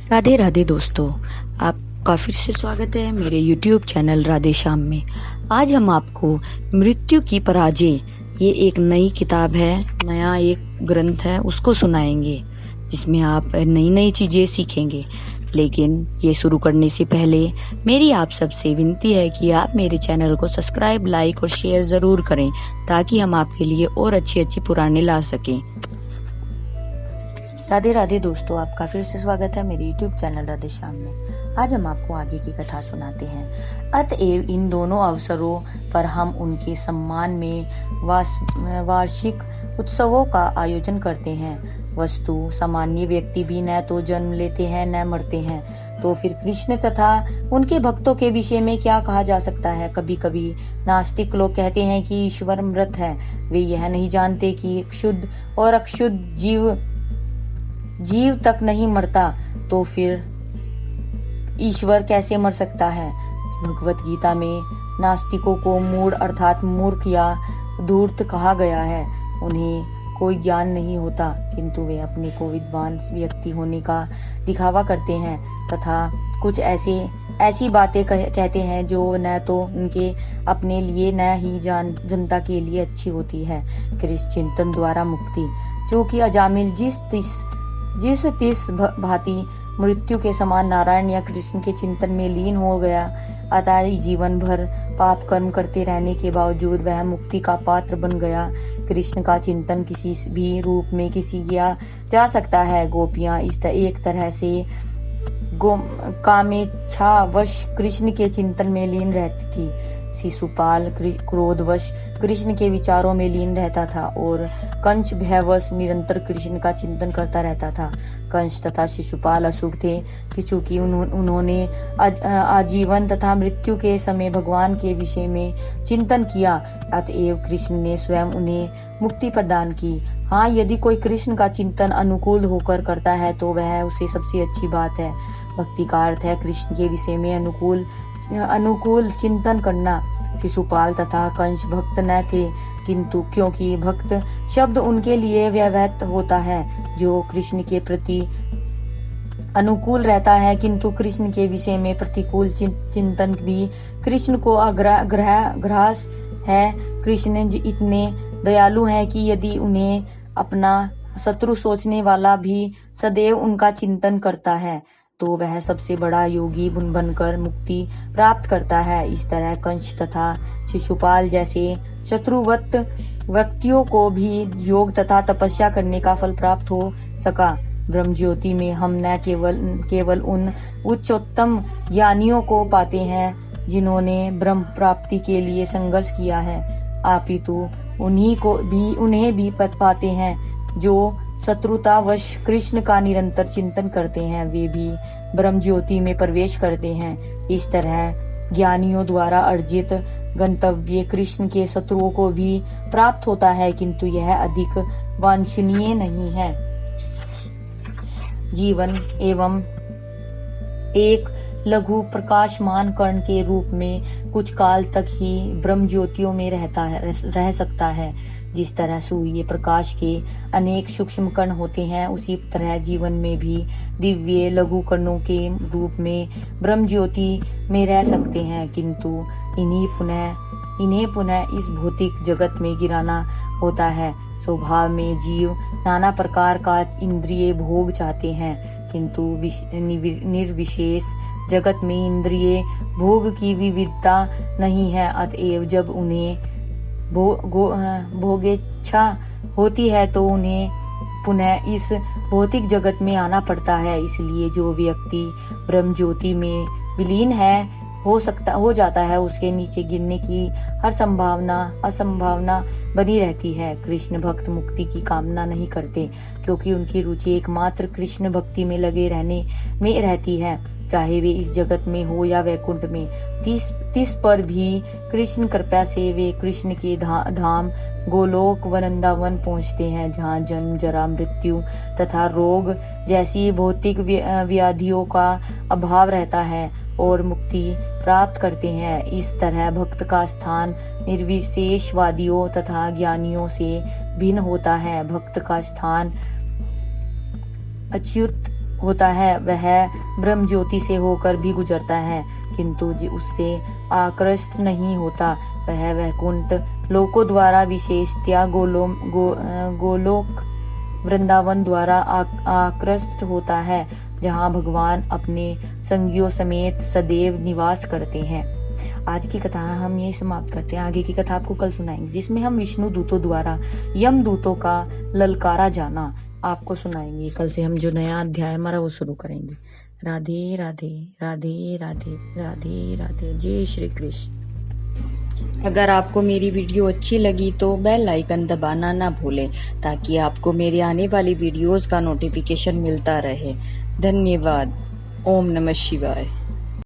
राधे राधे दोस्तों, आपका फिर से स्वागत है मेरे YouTube चैनल राधे श्याम में। आज हम आपको मृत्यु की पराजय, ये एक नई किताब है, नया एक ग्रंथ है, उसको सुनाएंगे जिसमें आप नई नई चीज़ें सीखेंगे। लेकिन ये शुरू करने से पहले मेरी आप सबसे विनती है कि आप मेरे चैनल को सब्सक्राइब, लाइक और शेयर ज़रूर करें ताकि हम आपके लिए और अच्छी अच्छी पुराने ला सकें। राधे राधे दोस्तों, आपका फिर से स्वागत है मेरे YouTube चैनल राधे श्याम में। आज हम आपको आगे की कथा सुनाते हैं। अतएव इन दोनों अवसरों पर हम उनके सम्मान में वार्षिक उत्सवों का आयोजन करते हैं। वस्तु सामान्य व्यक्ति भी न तो जन्म लेते हैं न मरते हैं, तो फिर कृष्ण तथा उनके भक्तों के विषय में क्या कहा जा सकता है। कभी कभी नास्तिक लोग कहते हैं कि ईश्वर मृत है। वे यह नहीं जानते कि शुद्ध और अक्षुद्ध जीव तक नहीं मरता, तो फिर ईश्वर कैसे मर सकता है। भगवत गीता में नास्तिकों को मूढ़ अर्थात मूर्ख या धूर्त कहा गया है। उन्हें कोई ज्ञान नहीं होता, किंतु वे अपने को विद्वान व्यक्ति होने का दिखावा करते हैं तथा कुछ ऐसी बातें कहते हैं जो न तो उनके अपने लिए न ही जनता के लिए अच्छी होती है। कृष्ण चिंतन द्वारा मुक्ति, जो कि अजामिल जिस तिस भांति मृत्यु के समान नारायण या कृष्ण के चिंतन में लीन हो गया, अतः जीवन भर पाप कर्म करते रहने के बावजूद वह मुक्ति का पात्र बन गया। कृष्ण का चिंतन किसी भी रूप में किया जा सकता है। गोपियां एक तरह से कामेच्छावश कृष्ण के चिंतन में लीन रहती थी। शिशुपाल क्रोधवश कृष्ण के विचारों में लीन रहता था और कंस भयवश निरंतर कृष्ण का चिंतन करता रहता था। कंस तथा शिशुपाल अशुभ थे कि चूंकि उन्होंने आजीवन तथा मृत्यु के समय भगवान के विषय में चिंतन किया, अतएव कृष्ण ने स्वयं उन्हें मुक्ति प्रदान की। हाँ, यदि कोई कृष्ण का चिंतन अनुकूल होकर करता है तो वह उसे सबसे अच्छी बात है। भक्ति का अर्थ है कृष्ण के विषय में अनुकूल चिंतन करना। शिशुपाल तथा कंस भक्त न थे, किंतु क्योंकि भक्त शब्द उनके लिए व्यवहित होता है जो कृष्ण के प्रति अनुकूल रहता है, किंतु कृष्ण के विषय में प्रतिकूल चिंतन भी कृष्ण को ग्रास है। कृष्ण इतने दयालु हैं कि यदि उन्हें अपना शत्रु सोचने वाला भी सदैव उनका चिंतन करता है तो वह सबसे बड़ा योगी बनकर मुक्ति प्राप्त करता है। इस तरह कंस तथा शिशुपाल जैसे शत्रुवत व्यक्तियों को भी योग तथा तपस्या करने का फल प्राप्त हो सका। ब्रह्म ज्योति में हम न केवल उन उच्चोत्तम ज्ञानियों को पाते हैं जिन्होंने ब्रह्म प्राप्ति के लिए संघर्ष किया है, अपितु उन्हें भी पाते हैं जो शत्रुतावश कृष्ण का निरंतर चिंतन करते हैं। वे भी ब्रह्म ज्योति में प्रवेश करते हैं। इस तरह ज्ञानियों द्वारा अर्जित गंतव्य कृष्ण के शत्रुओं को भी प्राप्त होता है, किंतु यह अधिक वांछनीय नहीं है। जीवन एवं एक लघु प्रकाशमान कण के रूप में कुछ काल तक ही ब्रह्म ज्योतियों में रह सकता है। जिस तरह सूर्य प्रकाश के अनेक सूक्ष्म कण होते हैं, उसी तरह जीवन में भी दिव्य लघु कणों के रूप में ब्रह्म ज्योति में रह सकते हैं, किंतु इन्हें पुनः इस भौतिक जगत में गिराना होता है। स्वभाव में जीव नाना प्रकार का इंद्रिय भोग चाहते हैं, किंतु निर्विशेष जगत में इंद्रिय भोग की विविधता नहीं है। अतएव जब उन्हें भोगेच्छा होती है तो उन्हें पुनः इस भौतिक जगत में आना पड़ता है। इसलिए जो व्यक्ति ब्रह्म ज्योति में विलीन हो जाता है, उसके नीचे गिरने की हर असंभावना बनी रहती है। कृष्ण भक्त मुक्ति की कामना नहीं करते, क्योंकि उनकी रुचि एकमात्र कृष्ण भक्ति में लगे रहने में रहती है, चाहे वे इस जगत में हो या वैकुंठ में। तीस पर भी कृष्ण कृपा से वे कृष्ण के धाम गोलोक वृंदावन पहुँचते हैं, जहाँ जन्म जरा मृत्यु तथा रोग जैसी भौतिक व्याधियों का अभाव रहता है और मुक्ति प्राप्त करते हैं। इस तरह भक्त का स्थान निर्विशेषवादियों तथा ज्ञानियों से भिन्न होता है। भक्त का स्थान अच्युत होता है वह ब्रह्म ज्योति से होकर भी गुजरता है, किंतु उससे आकृष्ट नहीं होता। वह वैकुंठ लोकों द्वारा विशेषतया गोलोक वृंदावन द्वारा आकृष्ट होता है, जहाँ भगवान अपने संगियों समेत सदैव निवास करते हैं। आज की कथा हम यही समाप्त करते हैं। आगे की कथा आपको कल सुनाएंगे, जिसमें हम विष्णु दूतों द्वारा यम दूतों का ललकारा जाना आपको सुनाएंगे। कल से हम जो नया अध्याय हमारा वो शुरू करेंगे। राधे राधे राधे राधे राधे राधे। जय श्री कृष्ण। अगर आपको मेरी वीडियो अच्छी लगी तो बेल आइकन दबाना ना भूलें, ताकि आपको मेरे आने वाली वीडियोस का नोटिफिकेशन मिलता रहे। धन्यवाद। ओम नमः शिवाय।